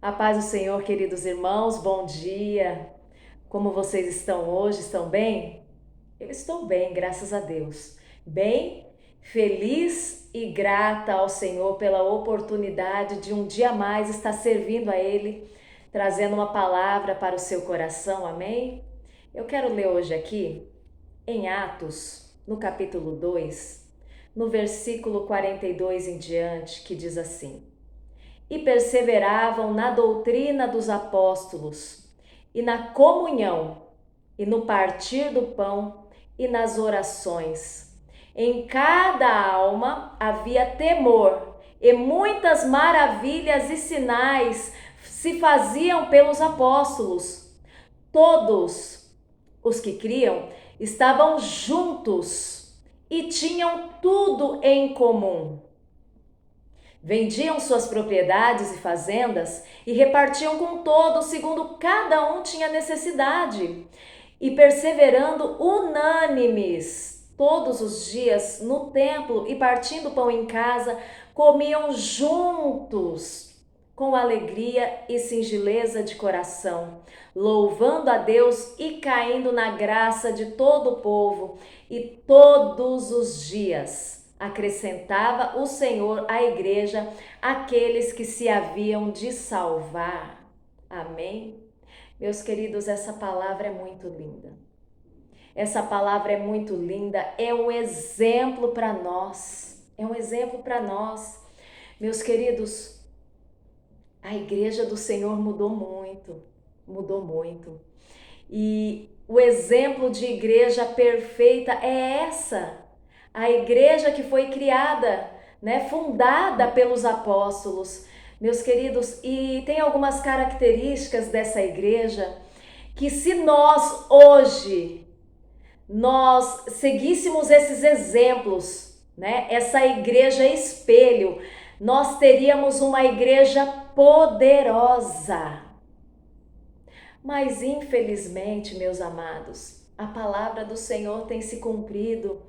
A paz do Senhor, queridos irmãos, bom dia. Como vocês estão hoje? Estão bem? Eu estou bem, graças a Deus. Bem, feliz e grata ao Senhor pela oportunidade de um dia mais estar servindo a Ele, trazendo uma palavra para o seu coração, amém? Eu quero ler hoje aqui em Atos, no capítulo 2, no versículo 42 em diante, que diz assim: E perseveravam na doutrina dos apóstolos, e na comunhão, e no partir do pão, e nas orações. Em cada alma havia temor, e muitas maravilhas e sinais se faziam pelos apóstolos. Todos os que criam estavam juntos e tinham tudo em comum. Vendiam suas propriedades e fazendas e repartiam com todos segundo cada um tinha necessidade. E perseverando unânimes todos os dias no templo e partindo pão em casa, comiam juntos com alegria e singeleza de coração, louvando a Deus e caindo na graça de todo o povo. E todos os dias acrescentava o Senhor à igreja aqueles que se haviam de salvar. Amém? Meus queridos, essa palavra é muito linda. Essa palavra é muito linda, é um exemplo para nós. É um exemplo para nós. Meus queridos, a igreja do Senhor mudou muito, mudou muito. E o exemplo de igreja perfeita é essa. A igreja que foi criada, fundada pelos apóstolos, meus queridos, e tem algumas características dessa igreja que se nós seguíssemos esses exemplos, essa igreja espelho, nós teríamos uma igreja poderosa. Mas infelizmente, meus amados, a palavra do Senhor tem se cumprido.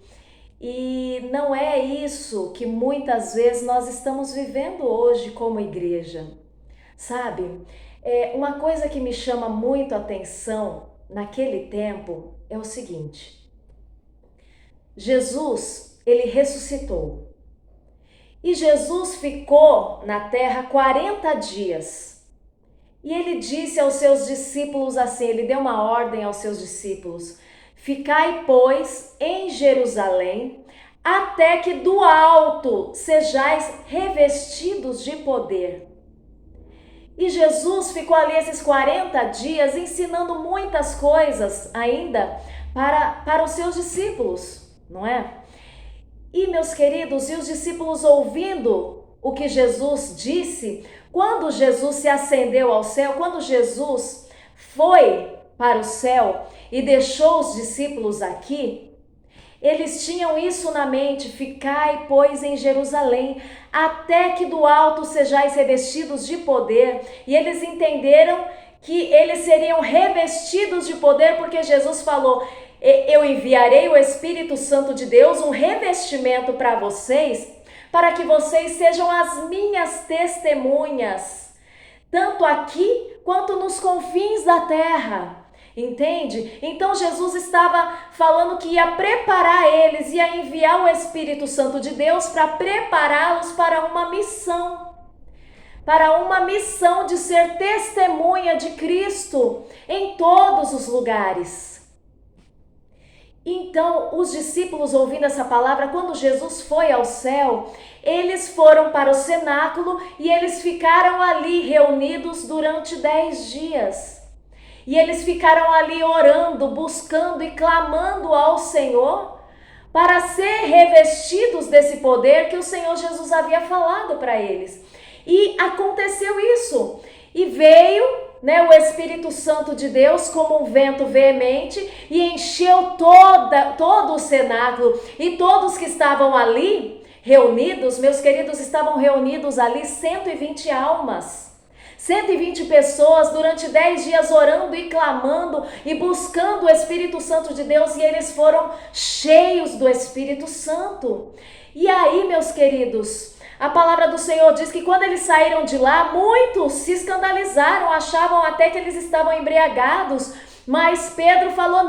E não é isso que muitas vezes nós estamos vivendo hoje como igreja, sabe? Uma coisa que me chama muito a atenção naquele tempo é o seguinte: Jesus, ele ressuscitou. E Jesus ficou na terra 40 dias. E ele disse aos seus discípulos assim, ele deu uma ordem aos seus discípulos: Ficai, pois, em Jerusalém, até que do alto sejais revestidos de poder. E Jesus ficou ali esses 40 dias ensinando muitas coisas ainda para os seus discípulos, não é? E, meus queridos, e os discípulos ouvindo o que Jesus disse, quando Jesus se ascendeu ao céu, quando Jesus foi para o céu e deixou os discípulos aqui, eles tinham isso na mente: ficai, pois, em Jerusalém, até que do alto sejais revestidos de poder. E eles entenderam que eles seriam revestidos de poder porque Jesus falou: eu enviarei o Espírito Santo de Deus, um revestimento para vocês, para que vocês sejam as minhas testemunhas, tanto aqui quanto nos confins da terra. Entende? Então Jesus estava falando que ia preparar eles, ia enviar o Espírito Santo de Deus para prepará-los para uma missão de ser testemunha de Cristo em todos os lugares. Então, os discípulos, ouvindo essa palavra, quando Jesus foi ao céu, eles foram para o cenáculo e eles ficaram ali reunidos durante 10 dias. E eles ficaram ali orando, buscando e clamando ao Senhor para ser revestidos desse poder que o Senhor Jesus havia falado para eles. E aconteceu isso. E veio o Espírito Santo de Deus como um vento veemente e encheu todo o cenáculo. E todos que estavam ali reunidos, meus queridos, estavam reunidos ali 120 almas. 120 pessoas durante 10 dias orando e clamando e buscando o Espírito Santo de Deus, e eles foram cheios do Espírito Santo. E aí, meus queridos, A palavra do Senhor diz que quando eles saíram de lá, muitos se escandalizaram, achavam até que eles estavam embriagados. Mas Pedro falou,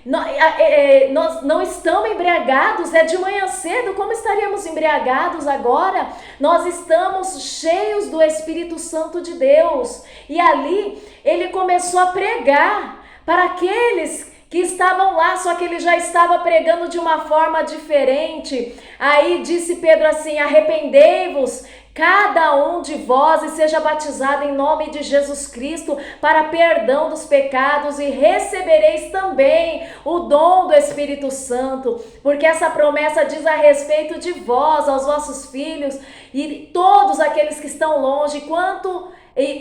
nós não estamos embriagados, é de manhã cedo, como estaríamos embriagados agora? Nós estamos cheios do Espírito Santo de Deus. E ali ele começou a pregar para aqueles que estavam lá, só que ele já estava pregando de uma forma diferente. Aí disse Pedro assim, arrependei-vos, cada um de vós, e seja batizado em nome de Jesus Cristo para perdão dos pecados, e recebereis também o dom do Espírito Santo, porque essa promessa diz a respeito de vós, aos vossos filhos e todos aqueles que estão longe,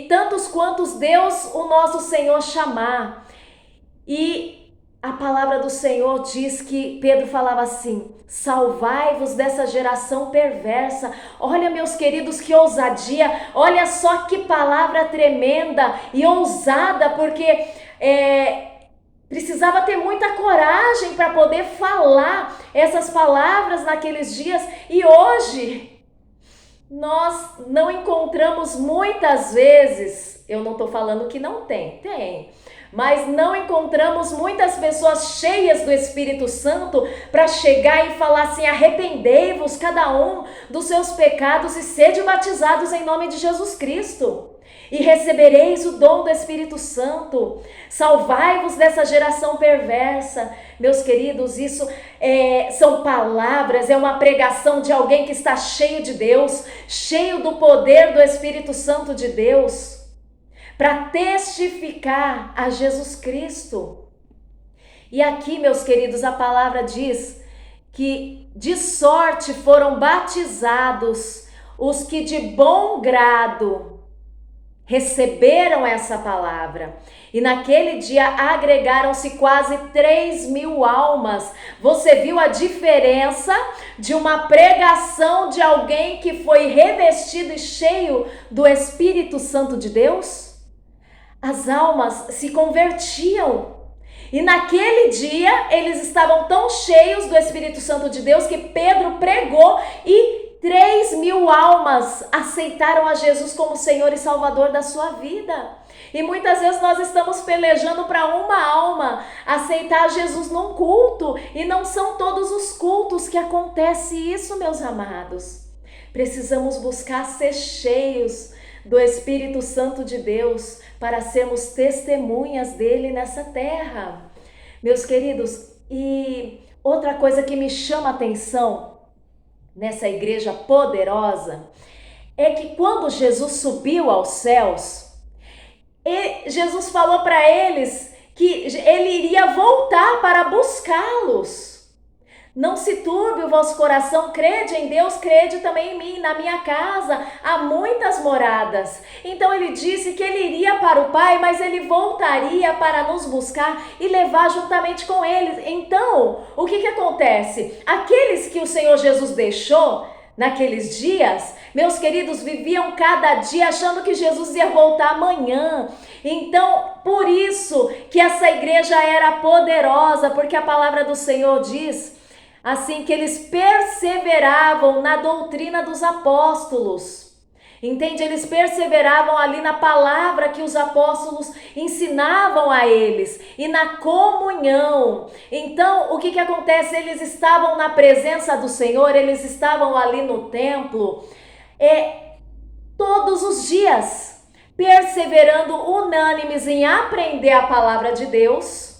tantos quantos Deus, o nosso Senhor, chamar. E a palavra do Senhor diz que Pedro falava assim, salvai-vos dessa geração perversa. Olha, meus queridos, que ousadia, olha só que palavra tremenda e ousada, porque precisava ter muita coragem para poder falar essas palavras naqueles dias. E hoje nós não encontramos muitas vezes, eu não estou falando que não tem, mas não encontramos muitas pessoas cheias do Espírito Santo para chegar e falar assim, arrependei-vos cada um dos seus pecados e sede batizados em nome de Jesus Cristo. E recebereis o dom do Espírito Santo. Salvai-vos dessa geração perversa. Meus queridos, isso são palavras, é uma pregação de alguém que está cheio de Deus, cheio do poder do Espírito Santo de Deus, para testificar a Jesus Cristo. E aqui, meus queridos, a palavra diz que de sorte foram batizados os que de bom grado receberam essa palavra. E naquele dia agregaram-se quase 3.000 almas. Você viu a diferença de uma pregação de alguém que foi revestido e cheio do Espírito Santo de Deus? As almas se convertiam. E naquele dia eles estavam tão cheios do Espírito Santo de Deus que Pedro pregou e 3.000 almas aceitaram a Jesus como Senhor e Salvador da sua vida. E muitas vezes nós estamos pelejando para uma alma aceitar Jesus num culto, e não são todos os cultos que acontece isso, meus amados. Precisamos buscar ser cheios do Espírito Santo de Deus para sermos testemunhas dele nessa terra. Meus queridos, e outra coisa que me chama a atenção nessa igreja poderosa é que quando Jesus subiu aos céus, Jesus falou para eles que ele iria voltar para buscá-los. Não se turbe o vosso coração, crede em Deus, crede também em mim. Na minha casa há muitas moradas. Então ele disse que ele iria para o Pai, mas ele voltaria para nos buscar e levar juntamente com eles. Então, o que acontece? Aqueles que o Senhor Jesus deixou naqueles dias, meus queridos, viviam cada dia achando que Jesus ia voltar amanhã. Então, por isso que essa igreja era poderosa, porque a palavra do Senhor diz assim que eles perseveravam na doutrina dos apóstolos. Entende? Eles perseveravam ali na palavra que os apóstolos ensinavam a eles e na comunhão. Então, o que acontece? Eles estavam na presença do Senhor, eles estavam ali no templo todos os dias, perseverando unânimes em aprender a palavra de Deus.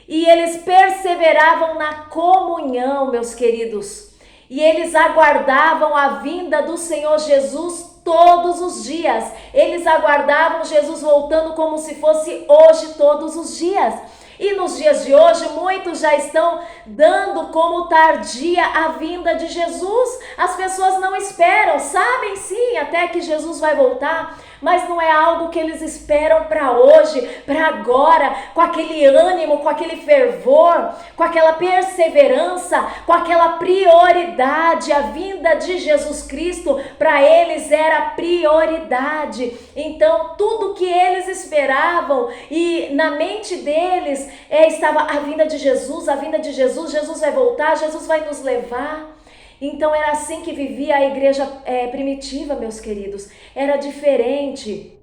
E eles perseveravam na comunhão, meus queridos. E eles aguardavam a vinda do Senhor Jesus todos os dias. Eles aguardavam Jesus voltando como se fosse hoje todos os dias. E nos dias de hoje, muitos já estão dando como tardia a vinda de Jesus. As pessoas não esperam, sabem sim até que Jesus vai voltar, mas não é algo que eles esperam para hoje, para agora, com aquele ânimo, com aquele fervor, com aquela perseverança, com aquela prioridade. A vinda de Jesus Cristo para eles era prioridade. Então, tudo que eles esperavam e na mente deles estava a vinda de Jesus, Jesus vai voltar, Jesus vai nos levar. Então era assim que vivia a igreja primitiva, meus queridos. Era diferente.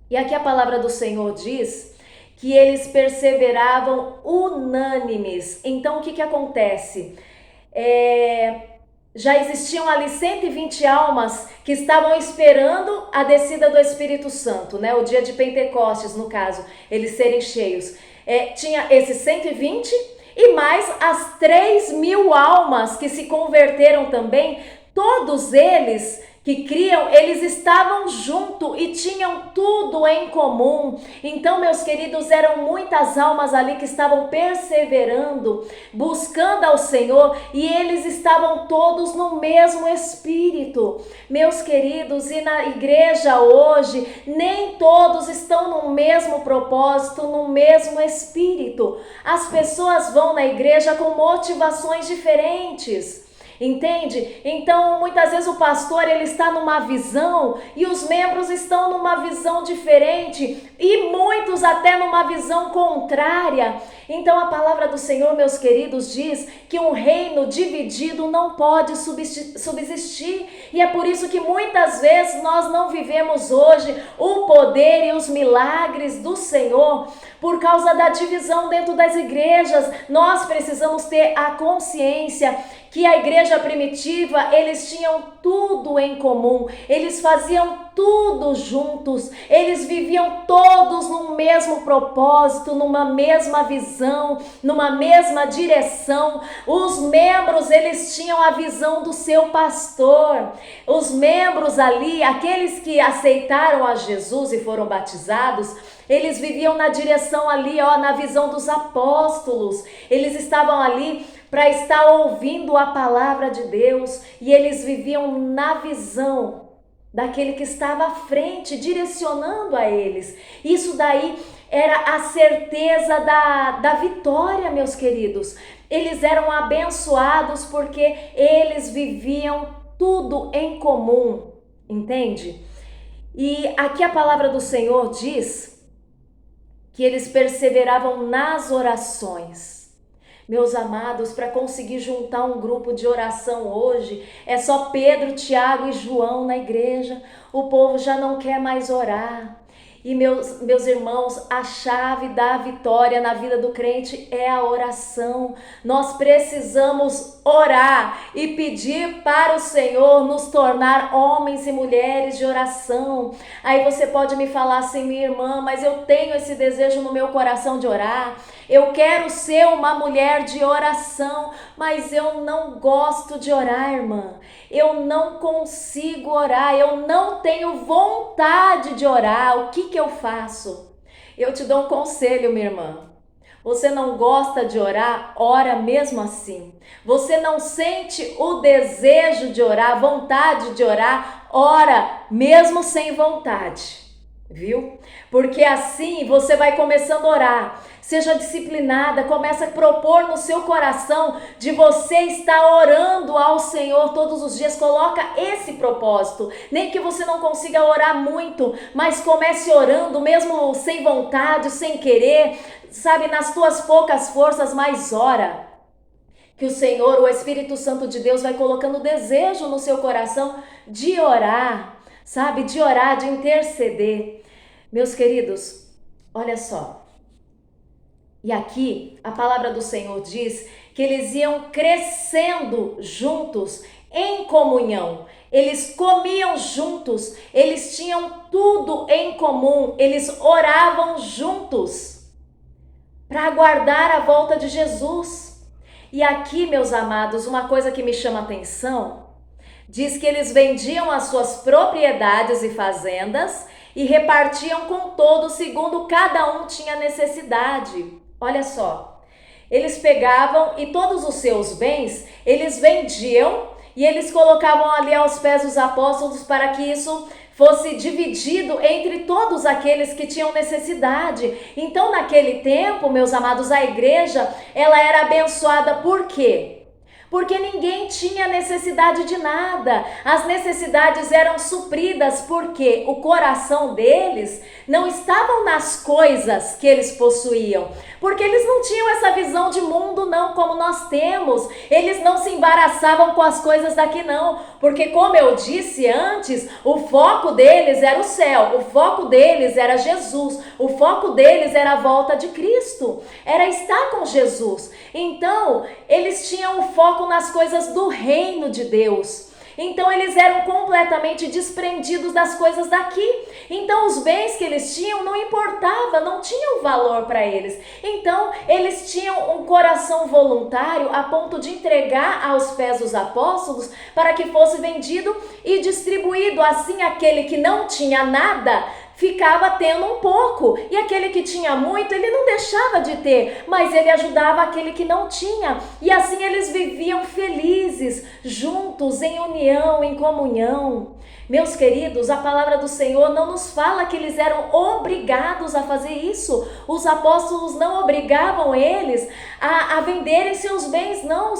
E aqui a palavra do Senhor diz que eles perseveravam unânimes. Então o que acontece? Já existiam ali 120 almas que estavam esperando a descida do Espírito Santo, né? O dia de Pentecostes, no caso, eles serem cheios. Tinha esses 120 e mais as 3.000 almas que se converteram também. Todos eles que criam, eles estavam juntos e tinham tudo em comum. Então, meus queridos, eram muitas almas ali que estavam perseverando, buscando ao Senhor, e eles estavam todos no mesmo espírito. Meus queridos, e na igreja hoje, nem todos estão no mesmo propósito, no mesmo espírito. As pessoas vão na igreja com motivações diferentes. Entende? Então, muitas vezes o pastor ele está numa visão e os membros estão numa visão diferente e muitos até numa visão contrária. Então, a palavra do Senhor, meus queridos, diz que um reino dividido não pode subsistir. E é por isso que muitas vezes nós não vivemos hoje o poder e os milagres do Senhor por causa da divisão dentro das igrejas. Nós precisamos ter a consciência que a igreja primitiva, eles tinham tudo em comum, eles faziam tudo juntos, eles viviam todos no mesmo propósito, numa mesma visão, numa mesma direção. Os membros, eles tinham a visão do seu pastor. Os membros ali, aqueles que aceitaram a Jesus e foram batizados, eles viviam na direção ali, na visão dos apóstolos. Eles estavam ali para estar ouvindo a palavra de Deus e eles viviam na visão daquele que estava à frente, direcionando a eles. Isso daí era a certeza da vitória, meus queridos. Eles eram abençoados porque eles viviam tudo em comum, entende? E aqui a palavra do Senhor diz que eles perseveravam nas orações. Meus amados, para conseguir juntar um grupo de oração hoje, é só Pedro, Tiago e João na igreja. O povo já não quer mais orar. E meus irmãos, a chave da vitória na vida do crente é a oração. Nós precisamos orar e pedir para o Senhor nos tornar homens e mulheres de oração. Aí você pode me falar assim, minha irmã, mas eu tenho esse desejo no meu coração de orar. Eu quero ser uma mulher de oração, mas eu não gosto de orar, irmã. Eu não consigo orar, eu não tenho vontade de orar. O que eu faço? Eu te dou um conselho, minha irmã. Você não gosta de orar? Ora mesmo assim. Você não sente o desejo de orar, vontade de orar? Ora mesmo sem vontade. Viu? Porque assim você vai começando a orar. Seja disciplinada, comece a propor no seu coração de você estar orando ao Senhor todos os dias. Coloca esse propósito. Nem que você não consiga orar muito, mas comece orando mesmo sem vontade, sem querer, sabe, nas tuas poucas forças, mas ora. Que o Senhor, o Espírito Santo de Deus vai colocando desejo no seu coração de orar, sabe, de orar, de interceder. Meus queridos, olha só. E aqui a palavra do Senhor diz que eles iam crescendo juntos em comunhão. Eles comiam juntos, eles tinham tudo em comum, eles oravam juntos para aguardar a volta de Jesus. E aqui, meus amados, uma coisa que me chama a atenção, diz que eles vendiam as suas propriedades e fazendas e repartiam com todos segundo cada um tinha necessidade. Olha só, eles pegavam e todos os seus bens, eles vendiam e eles colocavam ali aos pés dos apóstolos para que isso fosse dividido entre todos aqueles que tinham necessidade. Então, naquele tempo, meus amados, a igreja, ela era abençoada por quê? porque ninguém tinha necessidade de nada. As necessidades eram supridas porque o coração deles não estavam nas coisas que eles possuíam, porque eles não tinham essa visão de mundo não como nós temos. Eles não se embaraçavam com as coisas daqui não, porque como eu disse antes, o foco deles era o céu, o foco deles era Jesus, o foco deles era a volta de Cristo, era estar com Jesus. Então, eles tinham o foco nas coisas do reino de Deus. Então eles eram completamente desprendidos das coisas daqui. Então os bens que eles tinham não importava, não tinham valor para eles. Então eles tinham um coração voluntário a ponto de entregar aos pés dos apóstolos para que fosse vendido e distribuído. Assim aquele que não tinha nada ficava tendo um pouco, e aquele que tinha muito, ele não deixava de ter, mas ele ajudava aquele que não tinha, e assim eles viviam felizes, juntos, em união, em comunhão. Meus queridos, a palavra do Senhor não nos fala que eles eram obrigados a fazer isso. Os apóstolos não obrigavam eles a venderem seus bens, não.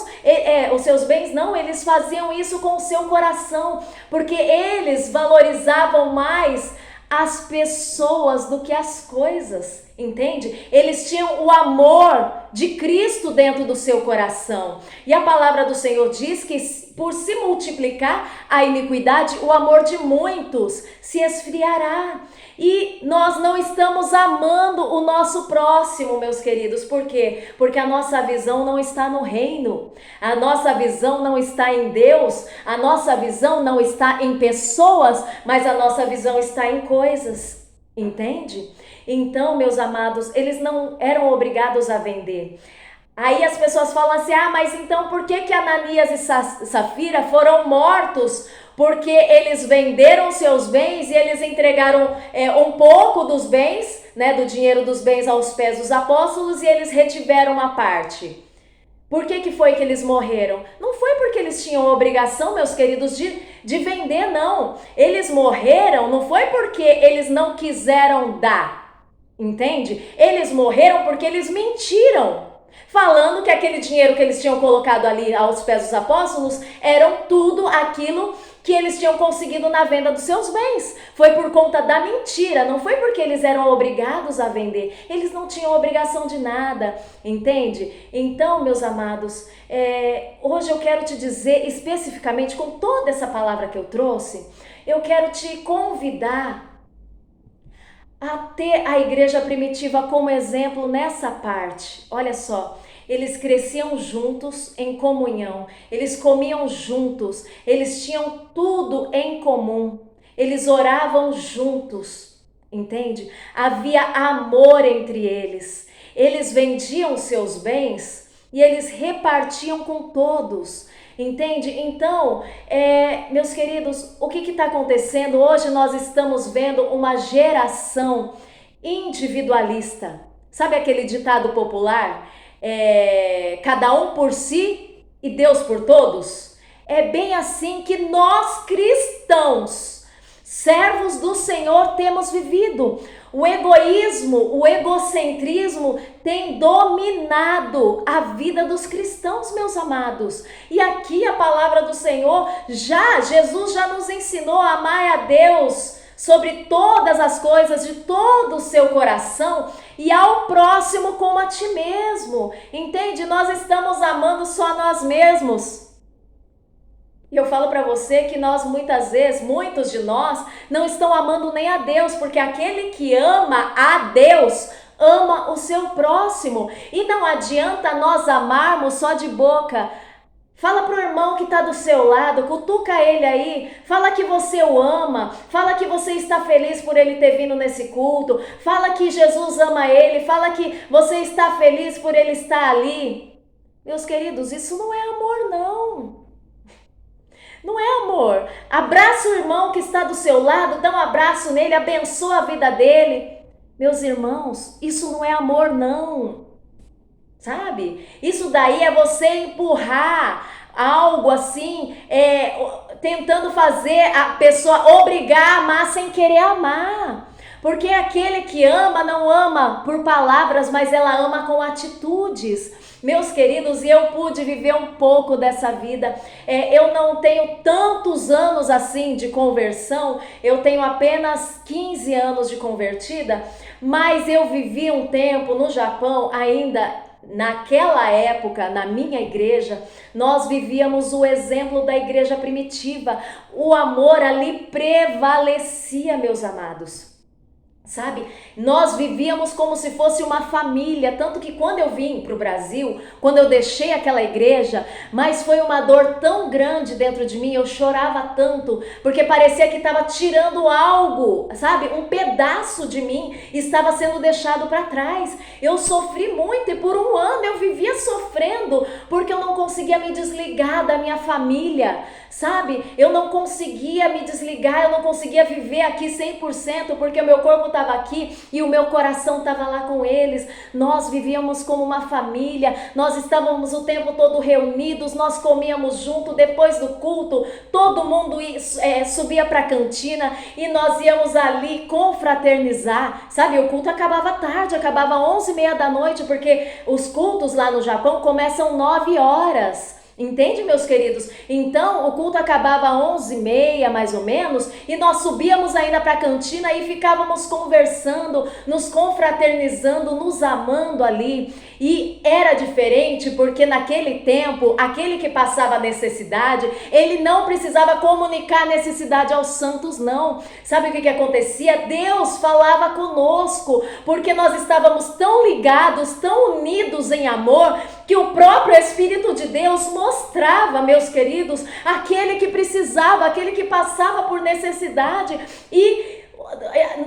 Os seus bens não, eles faziam isso com o seu coração, porque eles valorizavam mais as pessoas do que as coisas, entende? Eles tinham o amor de Cristo dentro do seu coração. E a palavra do Senhor diz que por se multiplicar a iniquidade, o amor de muitos se esfriará. E nós não estamos amando o nosso próximo, meus queridos. Por quê? Porque a nossa visão não está no reino. A nossa visão não está em Deus. A nossa visão não está em pessoas, mas a nossa visão está em coisas. Entende? Então, meus amados, eles não eram obrigados a vender. Aí as pessoas falam assim, mas então por que Ananias e Safira foram mortos? Porque eles venderam seus bens e eles entregaram um pouco dos bens, né, do dinheiro dos bens aos pés dos apóstolos, e eles retiveram uma parte. Por que foi que eles morreram? Não foi porque eles tinham obrigação, meus queridos, de vender, não. Eles morreram, não foi porque eles não quiseram dar, entende? Eles morreram porque eles mentiram, falando que aquele dinheiro que eles tinham colocado ali aos pés dos apóstolos eram tudo aquilo que eles tinham conseguido na venda dos seus bens. Foi por conta da mentira, não foi porque eles eram obrigados a vender. Eles não tinham obrigação de nada, entende? Então, meus amados, hoje eu quero te dizer especificamente, com toda essa palavra que eu trouxe, eu quero te convidar a ter a igreja primitiva como exemplo nessa parte. Olha só, eles cresciam juntos em comunhão, eles comiam juntos, eles tinham tudo em comum, eles oravam juntos, entende? Havia amor entre eles, eles vendiam seus bens e eles repartiam com todos. Entende? Então, meus queridos, o que está acontecendo? Hoje nós estamos vendo uma geração individualista. Sabe aquele ditado popular? Cada um por si e Deus por todos? É bem assim que nós cristãos, servos do Senhor, temos vivido. O egoísmo, o egocentrismo tem dominado a vida dos cristãos, meus amados. E aqui a palavra do Senhor, Jesus já nos ensinou a amar a Deus sobre todas as coisas, de todo o seu coração, e ao próximo como a ti mesmo. Entende? Nós estamos amando só nós mesmos. E eu falo para você que nós muitas vezes, muitos de nós, não estão amando nem a Deus, porque aquele que ama a Deus, ama o seu próximo. E não adianta nós amarmos só de boca. Fala pro irmão que está do seu lado, cutuca ele aí, fala que você o ama, fala que você está feliz por ele ter vindo nesse culto, fala que Jesus ama ele, fala que você está feliz por ele estar ali. Meus queridos, isso não é amor, não. Não é amor. Abraça o irmão que está do seu lado, dá um abraço nele, abençoa a vida dele. Meus irmãos, isso não é amor, não. Sabe? Isso daí é você empurrar algo assim, tentando fazer a pessoa obrigar a amar sem querer amar. Porque aquele que ama não ama por palavras, mas ela ama com atitudes. Meus queridos, e eu pude viver um pouco dessa vida. Eu não tenho tantos anos assim de conversão, eu tenho apenas 15 anos de convertida, mas eu vivi um tempo no Japão ainda. Naquela época, na minha igreja, nós vivíamos o exemplo da igreja primitiva. O amor ali prevalecia, meus amados. Sabe, nós vivíamos como se fosse uma família, tanto que quando eu vim para o Brasil, quando eu deixei aquela igreja, mas foi uma dor tão grande dentro de mim, eu chorava tanto, porque parecia que estava tirando algo, sabe, um pedaço de mim estava sendo deixado para trás. Eu sofri muito e por um ano eu vivia sofrendo, porque eu não conseguia me desligar da minha família, sabe, eu não conseguia me desligar, eu não conseguia viver aqui 100%, porque o meu corpo estava aqui e o meu coração estava lá com eles. Nós vivíamos como uma família, nós estávamos o tempo todo reunidos, nós comíamos junto. Depois do culto, todo mundo subia para a cantina e nós íamos ali confraternizar, sabe, o culto acabava tarde, acabava 11h30 da noite, porque os cultos lá no Japão começam 9 horas. Entende, meus queridos? Então, o culto acabava 11h30, mais ou menos, e nós subíamos ainda para a cantina e ficávamos conversando, nos confraternizando, nos amando ali. E era diferente porque naquele tempo, aquele que passava necessidade, ele não precisava comunicar necessidade aos santos, não. Sabe o que acontecia? Deus falava conosco, porque nós estávamos tão ligados, tão unidos em amor, que o próprio Espírito de Deus mostrava, meus queridos, aquele que precisava, aquele que passava por necessidade, e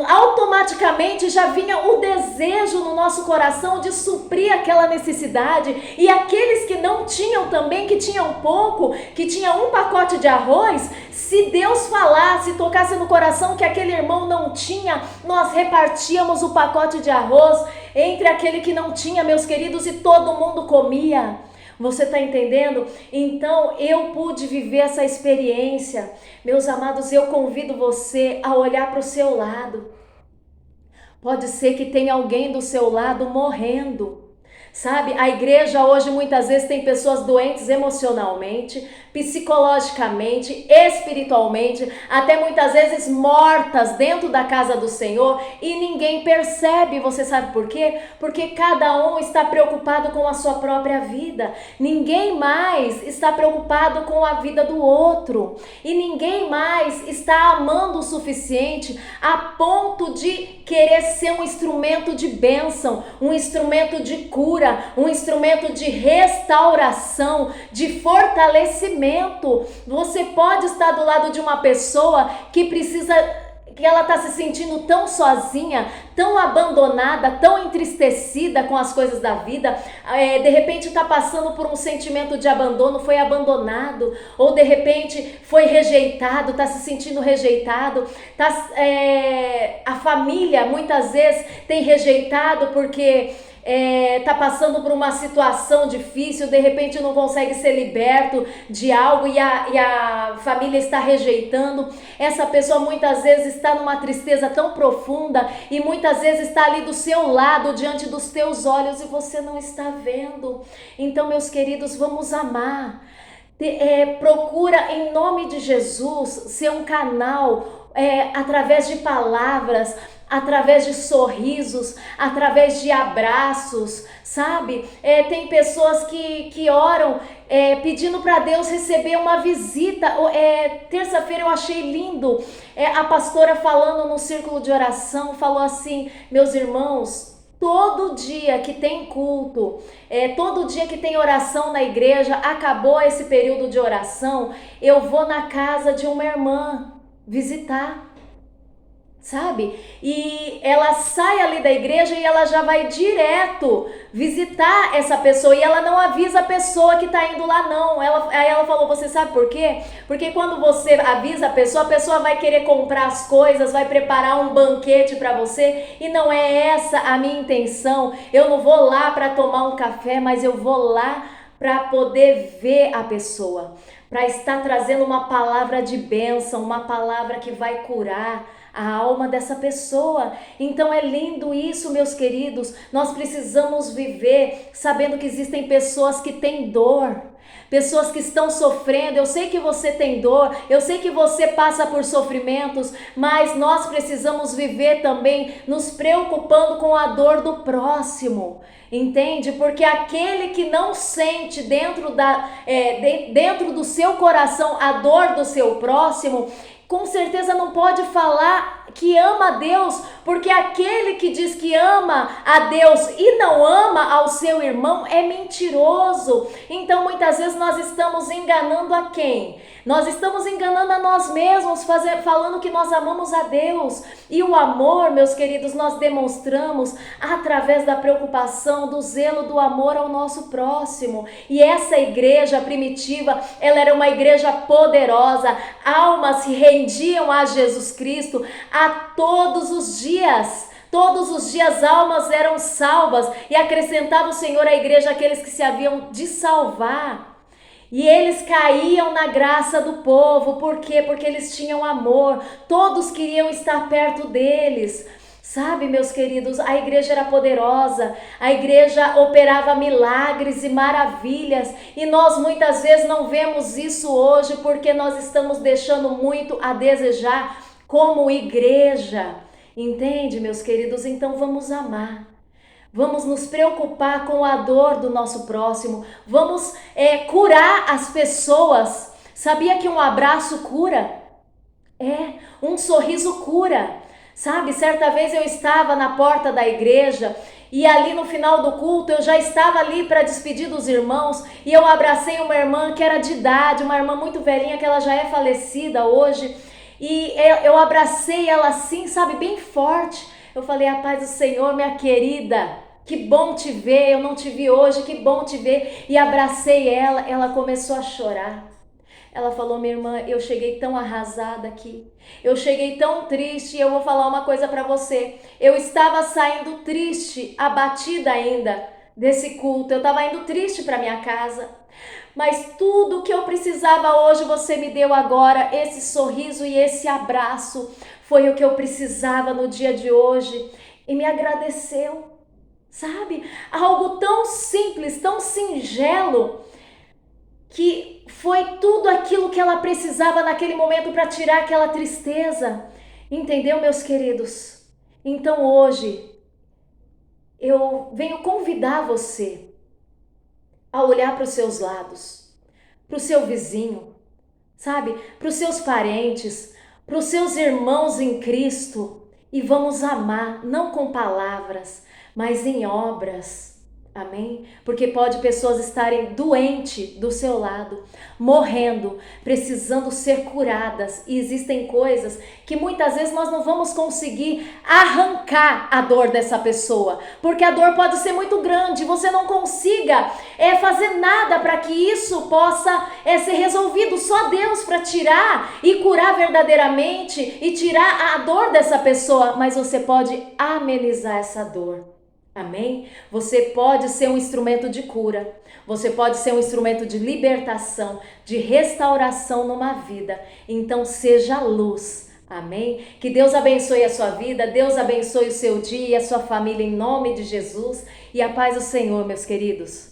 automaticamente já vinha o desejo no nosso coração de suprir aquela necessidade. E aqueles que não tinham também, que tinham pouco, que tinha um pacote de arroz, se Deus falasse, tocasse no coração que aquele irmão não tinha, nós repartíamos o pacote de arroz entre aquele que não tinha, meus queridos, e todo mundo comia. Você está entendendo? Então eu pude viver essa experiência. Meus amados, eu convido você a olhar para o seu lado. Pode ser que tenha alguém do seu lado morrendo. Sabe, a igreja hoje muitas vezes tem pessoas doentes emocionalmente, psicologicamente, espiritualmente, até muitas vezes mortas dentro da casa do Senhor e ninguém percebe. Você sabe por quê? Porque cada um está preocupado com a sua própria vida. Ninguém mais está preocupado com a vida do outro. E ninguém mais está amando o suficiente a ponto de querer ser um instrumento de bênção, um instrumento de cura, um instrumento de restauração, de fortalecimento. Você pode estar do lado de uma pessoa que precisa, que ela está se sentindo tão sozinha, tão abandonada, tão entristecida com as coisas da vida, de repente está passando por um sentimento de abandono, foi abandonado, ou de repente foi rejeitado, está se sentindo rejeitado, a família muitas vezes tem rejeitado porque tá passando por uma situação difícil, de repente não consegue ser liberto de algo e a família está rejeitando. Essa pessoa muitas vezes está numa tristeza tão profunda e muitas vezes está ali do seu lado, diante dos teus olhos, e você não está vendo. Então, meus queridos, vamos amar. Procura em nome de Jesus ser um canal através de palavras, através de sorrisos, através de abraços, sabe? Tem pessoas que oram pedindo para Deus receber uma visita. Terça-feira eu achei lindo, a pastora falando no círculo de oração, falou assim: meus irmãos, todo dia que tem culto, todo dia que tem oração na igreja, acabou esse período de oração, eu vou na casa de uma irmã visitar, sabe? E ela sai ali da igreja e ela já vai direto visitar essa pessoa, e ela não avisa a pessoa que tá indo lá, não. Aí ela falou: você sabe por quê? Porque quando você avisa a pessoa vai querer comprar as coisas, vai preparar um banquete para você, e não é essa a minha intenção. Eu não vou lá para tomar um café, mas eu vou lá para poder ver a pessoa, para estar trazendo uma palavra de bênção, uma palavra que vai curar a alma dessa pessoa. Então é lindo isso, meus queridos. Nós precisamos viver sabendo que existem pessoas que têm dor, pessoas que estão sofrendo. Eu sei que você tem dor, eu sei que você passa por sofrimentos, mas nós precisamos viver também nos preocupando com a dor do próximo. Entende? Porque aquele que não sente dentro do seu coração a dor do seu próximo, com certeza não pode falar que ama a Deus, porque aquele que diz que ama a Deus e não ama ao seu irmão é mentiroso. Então muitas vezes nós estamos enganando a quem? Nós estamos enganando a nós mesmos, falando que nós amamos a Deus. E o amor, meus queridos, nós demonstramos através da preocupação, do zelo, do amor ao nosso próximo. E essa igreja primitiva, ela era uma igreja poderosa. Almas se rendiam a Jesus Cristo a todos os dias. Todos os dias almas eram salvas, e acrescentava o Senhor à igreja aqueles que se haviam de salvar. E eles caíam na graça do povo. Por quê? Porque eles tinham amor. Todos queriam estar perto deles. Sabe, meus queridos, a igreja era poderosa, a igreja operava milagres e maravilhas, e nós muitas vezes não vemos isso hoje porque nós estamos deixando muito a desejar como igreja. Entende, meus queridos? Então vamos amar. Vamos nos preocupar com a dor do nosso próximo. Vamos curar as pessoas. Sabia que um abraço cura? Um sorriso cura. Sabe, certa vez eu estava na porta da igreja e ali no final do culto eu já estava ali para despedir dos irmãos e eu abracei uma irmã que era de idade, uma irmã muito velhinha, que ela já é falecida hoje, e eu abracei ela assim, sabe, bem forte. Eu falei: a paz do Senhor, minha querida, que bom te ver, eu não te vi hoje, que bom te ver. E abracei ela, ela começou a chorar. Ela falou: minha irmã, eu cheguei tão arrasada aqui, eu cheguei tão triste, e eu vou falar uma coisa para você. Eu estava saindo triste, abatida ainda desse culto, eu estava indo triste para minha casa, mas tudo que eu precisava hoje você me deu agora, esse sorriso e esse abraço, foi o que eu precisava no dia de hoje, e me agradeceu, sabe? Algo tão simples, tão singelo, que foi tudo aquilo que ela precisava naquele momento para tirar aquela tristeza. Entendeu, meus queridos? Então hoje eu venho convidar você a olhar para os seus lados, para o seu vizinho, sabe? Para os seus parentes, para os seus irmãos em Cristo, e vamos amar, não com palavras, mas em obras. Amém? Porque pode pessoas estarem doentes do seu lado, morrendo, precisando ser curadas, e existem coisas que muitas vezes nós não vamos conseguir arrancar a dor dessa pessoa, porque a dor pode ser muito grande, você não consiga fazer nada para que isso possa ser resolvido, só Deus para tirar e curar verdadeiramente e tirar a dor dessa pessoa, mas você pode amenizar essa dor. Amém? Você pode ser um instrumento de cura, você pode ser um instrumento de libertação, de restauração numa vida. Então seja luz. Amém? Que Deus abençoe a sua vida, Deus abençoe o seu dia e a sua família em nome de Jesus, e a paz do Senhor, meus queridos.